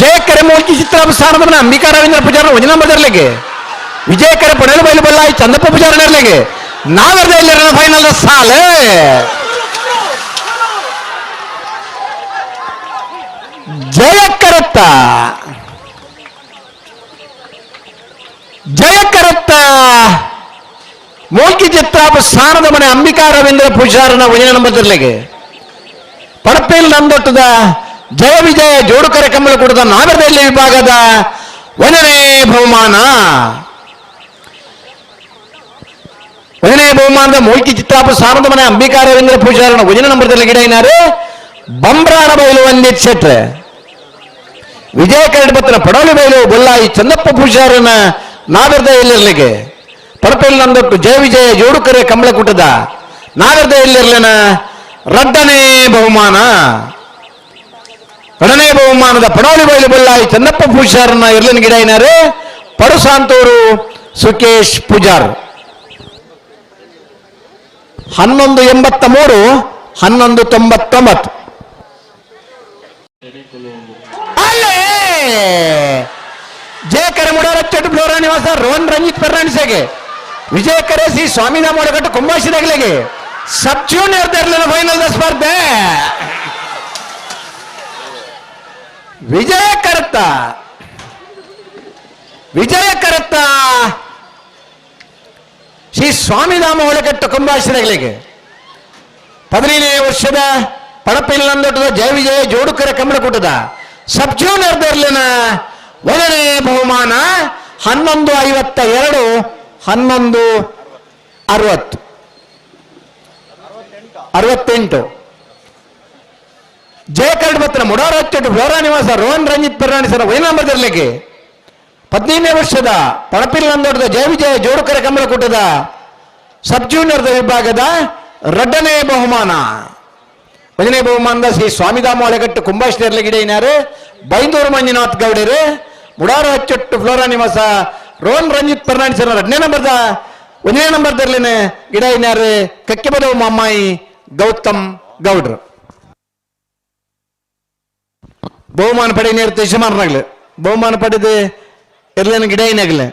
ಜಯಕರೆ ಮೂಲ್ಕಿ ಚಿತ್ರಾಭಿಸಾನದ ಅಂಬಿಕಾ ರವೀಂದ್ರ ಪೂಜಾರ ಒಂಜಿ ನಂಬರ್ ಇರಲಿಕ್ಕೆ ವಿಜಯಕರೆ ಪೊಣೆಲು ಬೈಲು ಬಲ್ಲಾಯಿ ಚಂದಪ್ಪ ಪೂಜಾರ ಇರಲಿಕ್ಕೆ ನಾವರ್ದಲ್ಲಿ ಫೈನಲ್ ಸಾಲ ಜಯಕರತ್ತ ಜಯಕರತ್ತ ಮೂಲ್ಕಿ ಚಿತ್ರಾಭಿಸಾನದ ಮನೆ ಅಂಬಿಕಾ ರವೀಂದ್ರ ಪೂಜಾರನ ಒಂಜಿ ನಂಬರ್ ಇರಲಿಕ್ಕೆ ಪಡಪೇಲ್ ನಂದೊಟ್ಟದ ಜಯ ವಿಜಯ ಜೋಡುಕರೆ ಕಮ್ಮಲ ಕೂಡದ ನಾಗರದಲ್ಲಿ ವಿಭಾಗದ ಒಂದನೇ ಬಹುಮಾನ ಬಹುಮಾನದ ಮೂಲ್ಕಿ ಚಿತ್ರಾಭಿಸಾನದ ಮನೆ ಅಂಬಿಕಾ ರವೀಂದ್ರ ಪೂಜಾರನ ಒಂದನೇ ನಂಬರ್ದಲ್ಲಿ ಗಿಡ ಏನಾರು ಬಂಬ್ರಾಣ ಬಯಲು ಒಂದೇ ಕ್ಷೇತ್ರ ವಿಜಯ ಕರಡಿ ಪತ್ರ ಪಡೋಲಿ ಬಯಲು ಬೊಲ್ಲಾಯಿ ಚಂದಪ್ಪ ಪೂಜಾರನ ನಾಗರದಲ್ಲಿರ್ಲಿಕ್ಕೆ ಪಡಪೇಲ್ ನಂದೊಟ್ಟು ಜಯ ವಿಜಯ ಜೋಡುಕರೆ ಕಮ್ಮಲ ಕೂಟದ ನಾಗರದಲ್ಲಿರ್ಲಿನ ರಡ್ಡನೇ ಬಹುಮಾನ ಎರಡನೇ ಬಹುಮಾನದ ಪಡೋಲಿ ಬಯಲು ಬೊಲ್ಲಾಯಿ ಚಂದಪ್ಪ ಪೂಜಾರನ ಇರ್ಲಿನ ಗಿಡ ಏನಾರು ಪಡುಸಾಂತೂರು ಸುಕೇಶ್ ಪೂಜಾರ್ 1183 1199 ಅಲ್ಲೇ ಜಯಕರೆ ಮುಡಾರಚ್ಚಟ್ಟು ಫ್ಲೋರಾ ನಿವಾಸ ರೋಹನ್ ರಂಜಿತ್ ಫರ್ನಾಂಡಿಸ್ಗೆ ವಿಜಯಕರೆ ಸಿ ಸ್ವಾಮಿನಾಮ ಒಳಗಟ್ಟು ಕುಂಭಾಶಿದಾಗಲಿಗೆ ಸಬ್ ಜೂನಿಯರ್ ಇರಲಿಲ್ಲ ಫೈನಲ್ ಸ್ಪರ್ಧೆ ವಿಜಯಕರತ್ತ ಶ್ರೀ ಸ್ವಾಮಿನಾಮ ಒಳಗಟ್ಟು ಕುಂಭಾಶಿದಾಗಲಿಗೆ 15ನೇ ವರ್ಷದ ಪಡಪೇಲ್ ನಂದೊಟ್ಟದ ಜಯ ವಿಜಯ ಜೋಡುಕರೆ ಕಮ್ಮಲ ಕೂಟದ ಸಬ್ ಜೂನಿಯರ್ ಇರಲಿನ ಒಂದನೇ ಬಹುಮಾನ 1152 1168 ಜಯಕರಡಿ ಪತ್ರ ಮುಡಾರಚ್ಚಟ್ಟು ಫ್ಲೋರಾ ನಿವಾಸ ರೋಹನ್ ರಂಜಿತ್ ಫರ್ನಾಂಡಿಸರ ಒಂದನೇ ನಂಬರ್ ಇರಲಿಕ್ಕೆ 15ನೇ ವರ್ಷದ ಪಡಪೇಲ್ ನಂದೊಟ್ಟದ ಜಯ ವಿಜಯ ಜೋಡುಕರೆ ಕಮ್ಮಲ ಕೂಟದ ಸಬ್ ಜೂನಿಯರ್ ವಿಭಾಗದ ಎರಡನೇ ಬಹುಮಾನ ಒಂದನೇ ಬಹುಮಾನದ ಶ್ರೀ ಸ್ವಾಮಿದಾಮ ಒಳಗಟ್ಟು ಕುಂಭಾಶಿರ್ಲಿ ಗಿಡ ಏನಾರು ಬೈಂದೂರು ಮಂಜುನಾಥ್ ಗೌಡರು ಮುಡಾರು ಹಚ್ಚಟ್ಟು ಫ್ಲೋರಾ ನಿವಾಸ ರೋಹನ್ ರಂಜಿತ್ ಫರ್ನಾಂಡಿಸರ ಒಂದನೇ ನಂಬರ್ದಲ್ಲಿನ ಗಿಡ ಏನಾರು ಕಕ್ಕೆಬದವು ಮಮ್ಮಾಯಿ ಗೌತಮ್ ಗೌಡ್ರು ಬಹುಮಾನ ಪಡೆ ನೇರ್ತ ಯಜಮಾನರಾಗ್ಲಿ ಬಹುಮಾನ ಪಡೆದು ಇರ್ಲಿನ ಗಿಡ ಏನಾಗ್ಲಿ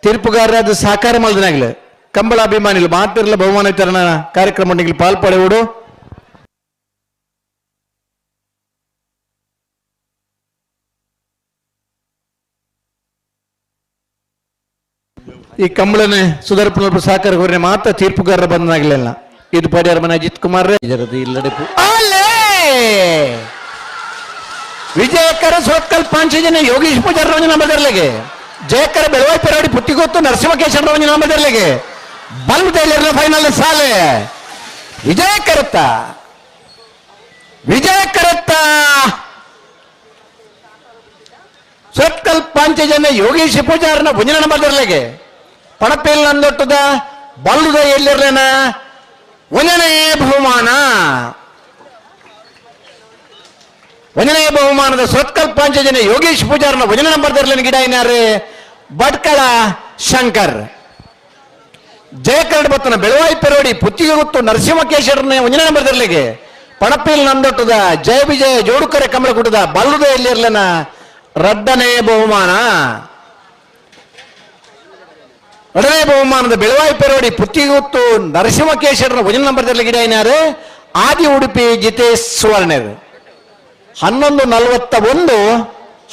ತೀರ್ಪುಗಾರ ಅದು ಸಹಕಾರ ಮಲ್ದನಾಗ್ಲಿ ಕಂಬಳ ಅಭಿಮಾನಿಗಳು ಮಾತಿರಲ್ಲ ಬಹುಮಾನ ವಿತರಣ ಕಾರ್ಯಕ್ರಮ ಪಾಲ್ಪಡೆಯುವುದು ಈ ಕಂಬಳನೆ ಸುಧರ್ಪುರ ಸಹಕಾರ ಹೊರನೆ ಮಾತ್ರ ತೀರ್ಪುಗಾರರ ಬಂದನಾಗಲಿಲ್ಲ ಇದು ಪರಿಹಾರ ಮನೆ ಅಜಿತ್ ಕುಮಾರ್ ಇಲ್ಲಡೆ ವಿಜಯಕರ ಸೋತ್ಕಲ್ ಪಾಂಚಜನ ಯೋಗೀಶ್ ಪೂಜಾರ ನಂಬರ್ಲಿಗೆ ಜಯಕರ ಬೆಳವಾಯಿ ಪೆರಾಡಿ ಪುತ್ತಿಗೊತ್ತು ನರಸಿಂಹಕೇಶನ್ ನಂಬರ್ಲಿಗೆ ಬಲ್ಬದಲ್ಲಿರಲಿ ಫೈನಲ್ ಸಾಲೆ ವಿಜಯಕರತ್ತ ಸೋತ್ಕಲ್ ಪಾಂಚಜನ ಯೋಗೀಶ್ ಪೂಜಾರನ ಒಂದನೇ ನಂಬರ್ಲಿಗೆ ಪಡಪೇಲ್ ನಂದೊಟ್ಟದ ಬಲ್ಲುದ ಎಲ್ಲಿರ್ಲೇನ ಒಂದನೇ ಬಹುಮಾನದ ಸೋತ್ಕಲ್ ಪಾಂಚಜನ ಯೋಗೇಶ್ ಪೂಜಾರನ ಒಂದನೇ ನಂಬರ್ಲಿನ ಗಿಡ ಏನಾರು ಭಟ್ಕಳ ಶಂಕರ್ ಜಯಕರಡಿ ಬತ್ತನ ಬೆಳವಾಯಿ ಪೆರೋಡಿ ಪುತ್ತಿಗೆ ಗೊತ್ತು ನರಸಿಂಹಕೇಶರನ್ನ ಒಂದನೇ ನಂಬರ್ಲಿಗೆ ಪಡಪೇಲ್ ನಂದೊಟ್ಟದ ಜಯ ವಿಜಯ ಜೋಡುಕರೆ ಕಮಲ ಕೂಟದ ಬಲ್ಲುದ ಎಲ್ಲಿರ್ಲೇನ ಎರಡನೇ ಬಹುಮಾನದ ಬೆಳವಾಯಿ ಪೆರೋಡಿ ಪುತ್ತಿಗೊತ್ತು ನರಸಿಂಹಕೇಶರನ ಒಂದನೇ ನಂಬರ್ದಲ್ಲಿ ಗಿಡ ಏನಾರು ಆದಿ ಉಡುಪಿ ಜಿತೇಶ್ ಸುವರ್ಣರು 1141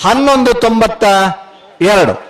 1192